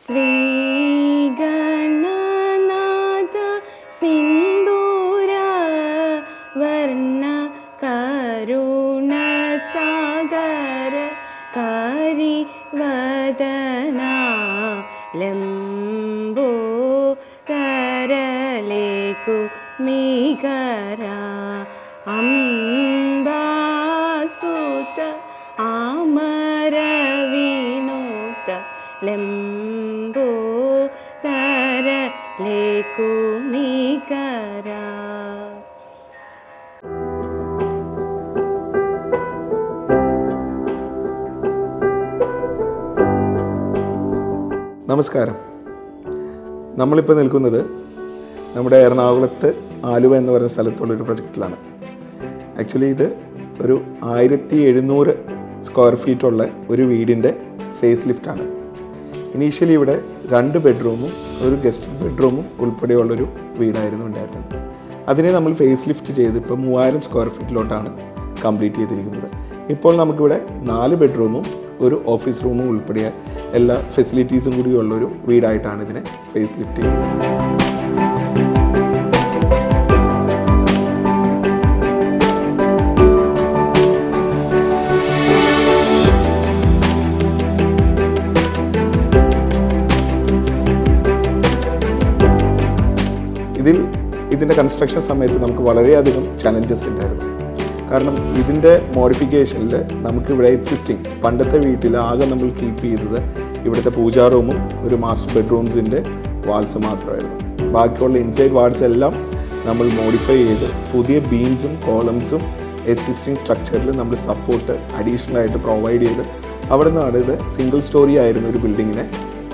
ശ്രീഗണനാഥ സിന്ദൂര വർണ്ണ കരുണസാഗര കരിവദന ലംബോദരലേക്കു മികര അംബാസുത ആമരവിനോദ ലംബോദരലേക്കു മികര. നമസ്കാരം. നമ്മളിപ്പോൾ നിൽക്കുന്നത് നമ്മുടെ എറണാകുളത്ത് ആലുവ എന്ന് പറയുന്ന സ്ഥലത്തുള്ളൊരു പ്രൊജക്റ്റിലാണ്. ആക്ച്വലി ഇത് ഒരു 1700 സ്ക്വയർ ഫീറ്റുള്ള ഒരു വീടിൻ്റെ ഫേസ് ലിഫ്റ്റാണ്. ഇനീഷ്യലി ഇവിടെ 2 ബെഡ്റൂമും ഒരു ഗസ്റ്റ് ബെഡ്റൂമും ഉൾപ്പെടെയുള്ളൊരു വീടായിരുന്നു ഉണ്ടായിരുന്നത്. അതിനെ നമ്മൾ ഫേസ് ലിഫ്റ്റ് ചെയ്ത് ഇപ്പോൾ 3000 സ്ക്വയർ ഫീറ്റിലോട്ടാണ് കംപ്ലീറ്റ് ചെയ്തിരിക്കുന്നത്. ഇപ്പോൾ നമുക്കിവിടെ 4 ബെഡ്റൂമും ഒരു ഓഫീസ് റൂമും ഉൾപ്പെടെ എല്ലാ ഫെസിലിറ്റീസും കൂടിയുള്ളൊരു വീടായിട്ടാണ് ഇതിനെ ഫേസ് ലിഫ്റ്റ് ചെയ്യുന്നത്. ഇതിൻ്റെ കൺസ്ട്രക്ഷൻ സമയത്ത് നമുക്ക് വളരെയധികം ചലഞ്ചസ് ഉണ്ടായിരുന്നു. കാരണം ഇതിൻ്റെ മോഡിഫിക്കേഷനിൽ നമുക്കിവിടെ എക്സിസ്റ്റിംഗ് പണ്ടത്തെ വീട്ടിൽ ആകെ നമ്മൾ കീപ്പ് ചെയ്തത് ഇവിടുത്തെ പൂജാ റൂമും ഒരു മാസ്റ്റർ ബെഡ്റൂംസിൻ്റെ വാൾസ് മാത്രമായിരുന്നു. ബാക്കിയുള്ള ഇൻസൈഡ് വാൾസ് എല്ലാം നമ്മൾ മോഡിഫൈ ചെയ്ത് പുതിയ ബീംസും കോളംസും എക്സിസ്റ്റിംഗ് സ്ട്രക്ചറിൽ നമ്മൾ സപ്പോർട്ട് അഡീഷണൽ ആയിട്ട് പ്രൊവൈഡ് ചെയ്ത് അവിടെ നിന്നാണ് ഇത് സിംഗിൾ സ്റ്റോറി ആയിരുന്ന ഒരു ബിൽഡിങ്ങിനെ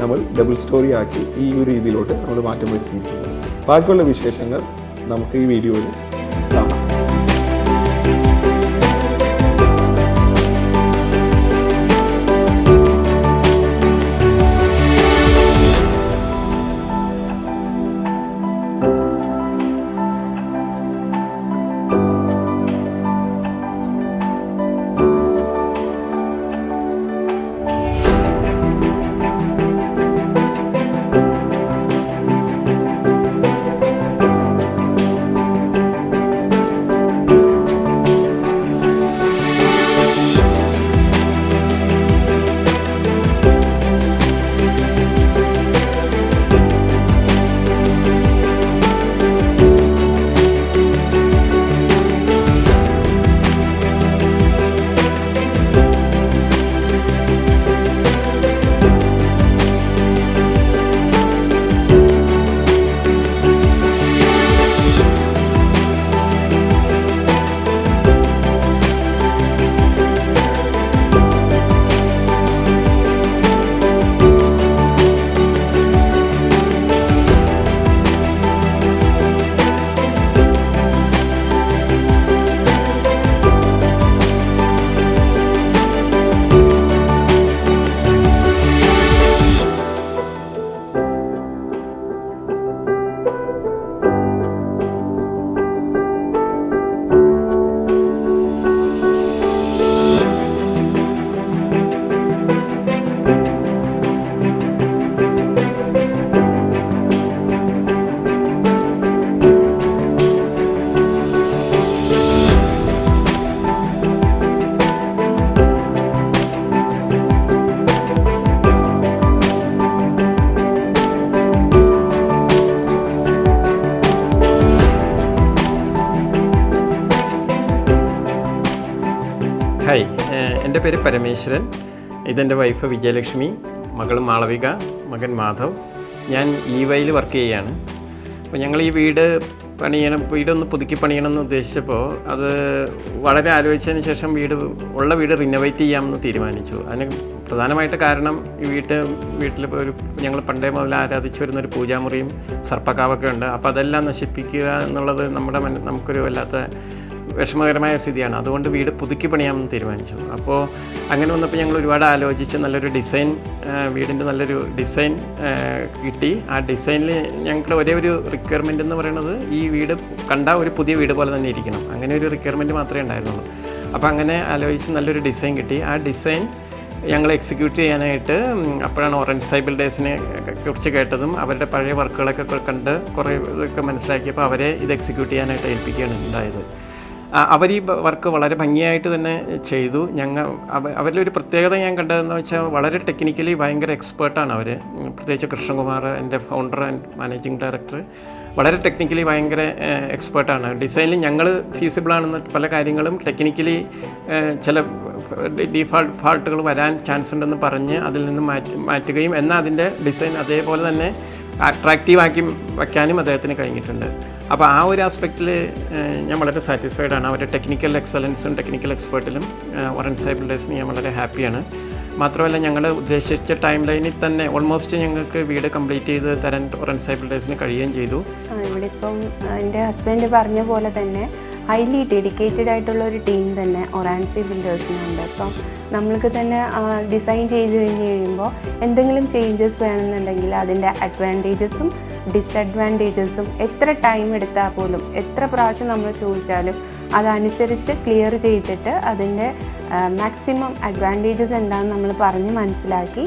നമ്മൾ ഡബിൾ സ്റ്റോറി ആക്കി ഈ ഒരു രീതിയിലോട്ട് നമ്മൾ മാറ്റം വരുത്തിയിരിക്കുന്നത്. ബാക്കിയുള്ള വിശേഷങ്ങൾ നമുക്ക് ഈ വീഡിയോയിൽ കാണാം. ഹായ്, എൻ്റെ പേര് പരമേശ്വരൻ. ഇതെൻ്റെ വൈഫ് വിജയലക്ഷ്മി, മകൾ മാളവിക, മകൻ മാധവ്. ഞാൻ EYയിൽ വർക്ക് ചെയ്യുകയാണ്. അപ്പോൾ ഞങ്ങൾ ഈ വീടൊന്ന് പുതുക്കി പണിയണമെന്ന് ഉദ്ദേശിച്ചപ്പോൾ അത് വളരെ ആലോചിച്ചതിന് ശേഷം വീട് റിനോവേറ്റ് ചെയ്യാമെന്ന് തീരുമാനിച്ചു. അതിന് പ്രധാനമായിട്ട് കാരണം ഈ വീട്ടിൽ ഞങ്ങൾ പണ്ടേ മുതൽ ആരാധിച്ചു വരുന്നൊരു പൂജാമുറിയും സർപ്പക്കാവൊക്കെ ഉണ്ട്. അപ്പോൾ അതെല്ലാം നശിപ്പിക്കുക എന്നുള്ളത് നമുക്കൊരു വല്ലാത്ത വിഷമകരമായ സ്ഥിതിയാണ്. അതുകൊണ്ട് വീട് പുതുക്കി പണിയാമെന്ന് തീരുമാനിച്ചു. അപ്പോൾ അങ്ങനെ വന്നപ്പോൾ ഞങ്ങൾ ഒരുപാട് ആലോചിച്ച് വീടിൻ്റെ നല്ലൊരു ഡിസൈൻ കിട്ടി. ആ ഡിസൈനിൽ ഞങ്ങൾക്ക് ഒരേ ഒരു റിക്വയർമെൻ്റ് എന്ന് പറയുന്നത് ഈ വീട് കണ്ടാൽ ഒരു പുതിയ വീട് പോലെ തന്നെ ഇരിക്കണം. അങ്ങനെ ഒരു റിക്വയർമെൻറ്റ് മാത്രമേ ഉണ്ടായിരുന്നുള്ളൂ. അപ്പോൾ അങ്ങനെ ആലോചിച്ച് നല്ലൊരു ഡിസൈൻ കിട്ടി. ആ ഡിസൈൻ ഞങ്ങൾ എക്സിക്യൂട്ട് ചെയ്യാനായിട്ട് അപ്പോഴാണ് ഓറഞ്ച് സൈബിൾ ഡേയ്സിനെ കുറിച്ച് കേട്ടതും അവരുടെ പഴയ വർക്കുകളൊക്കെ കണ്ട് കുറേ ഇതൊക്കെ മനസ്സിലാക്കിയപ്പോൾ അവരെ ഇത് എക്സിക്യൂട്ട് ചെയ്യാനായിട്ട് ഏൽപ്പിക്കുകയാണ് ഉണ്ടായത്. അവർ ഈ വർക്ക് വളരെ ഭംഗിയായിട്ട് തന്നെ ചെയ്തു. അവരിലൊരു പ്രത്യേകത ഞാൻ കണ്ടതെന്ന് വെച്ചാൽ വളരെ ടെക്നിക്കലി ഭയങ്കര എക്സ്പേർട്ടാണ് അവർ. പ്രത്യേകിച്ച് കൃഷ്ണകുമാർ, എൻ്റെ ഫൗണ്ടർ ആൻഡ് മാനേജിങ് ഡയറക്ടർ, വളരെ ടെക്നിക്കലി ഭയങ്കര എക്സ്പേർട്ടാണ്. ഡിസൈനിൽ ഞങ്ങൾ ഫീസിബിളാണെന്ന് പല കാര്യങ്ങളും ടെക്നിക്കലി ചില ഫാൾട്ടുകൾ വരാൻ ചാൻസ് ഉണ്ടെന്ന് പറഞ്ഞ് അതിൽ നിന്ന് മാറ്റുകയും എന്നാൽ അതിൻ്റെ ഡിസൈൻ അതേപോലെ തന്നെ അട്രാക്റ്റീവാക്കി വയ്ക്കാനും അദ്ദേഹത്തിന് കഴിഞ്ഞിട്ടുണ്ട്. അപ്പോൾ ആ ഒരു ആസ്പെക്റ്റിൽ ഞാൻ വളരെ സാറ്റിസ്ഫൈഡ് ആണ്. അവരുടെ ടെക്നിക്കൽ എക്സലൻസും ടെക്നിക്കൽ എക്സ്പേർട്ടിലും ഓറഞ്ച് സൈബിൾ ഡേയ്സിന് ഞാൻ വളരെ ഹാപ്പിയാണ്. മാത്രമല്ല ഞങ്ങൾ ഉദ്ദേശിച്ച ടൈം ലൈനിൽ തന്നെ ഓൾമോസ്റ്റ് ഞങ്ങൾക്ക് വീട് കംപ്ലീറ്റ് ചെയ്ത് തരാൻ ഓറഞ്ച് സൈബിൾ ഡേയ്സിന് കഴിയുകയും ചെയ്തു. ഇവിടെ ഇപ്പം എൻ്റെ ഹസ്ബൻഡ് പറഞ്ഞ പോലെ തന്നെ ഹൈലി ഡെഡിക്കേറ്റഡ് ആയിട്ടുള്ള ഒരു ടീം തന്നെ ഒറാൻസി ബിൽഡേഴ്സിനുണ്ട്. അപ്പം നമ്മൾക്ക് തന്നെ ഡിസൈൻ ചെയ്ത് കഴിഞ്ഞ് കഴിയുമ്പോൾ എന്തെങ്കിലും ചേഞ്ചസ് വേണമെന്നുണ്ടെങ്കിൽ അതിൻ്റെ അഡ്വാൻറ്റേജസും ഡിസഡ്വാൻറ്റേജസും എത്ര ടൈം എടുത്താൽ പോലും എത്ര പ്രാവശ്യം നമ്മൾ ചോദിച്ചാലും അതനുസരിച്ച് ക്ലിയർ ചെയ്തിട്ട് അതിൻ്റെ മാക്സിമം അഡ്വാൻറ്റേജസ് എന്താണെന്ന് നമ്മൾ പറഞ്ഞ് മനസ്സിലാക്കി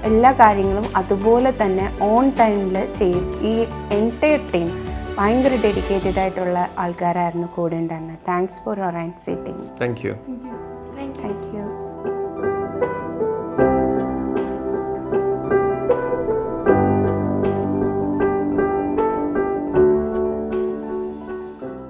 എല്ലാ കാര്യങ്ങളും അതുപോലെ തന്നെ ഓൺ ടൈമിൽ ചെയ്യും. ഈ എൻറ്റയർ ടീം ഭയങ്കര ഡെഡിക്കേറ്റഡ് ആയിട്ടുള്ള ആൾക്കാരായിരുന്നു കൂടെ ഉണ്ടായിരുന്നത്. താങ്ക്സ് ഫോർ ഒറാൻസി team. Thank you. Thank U.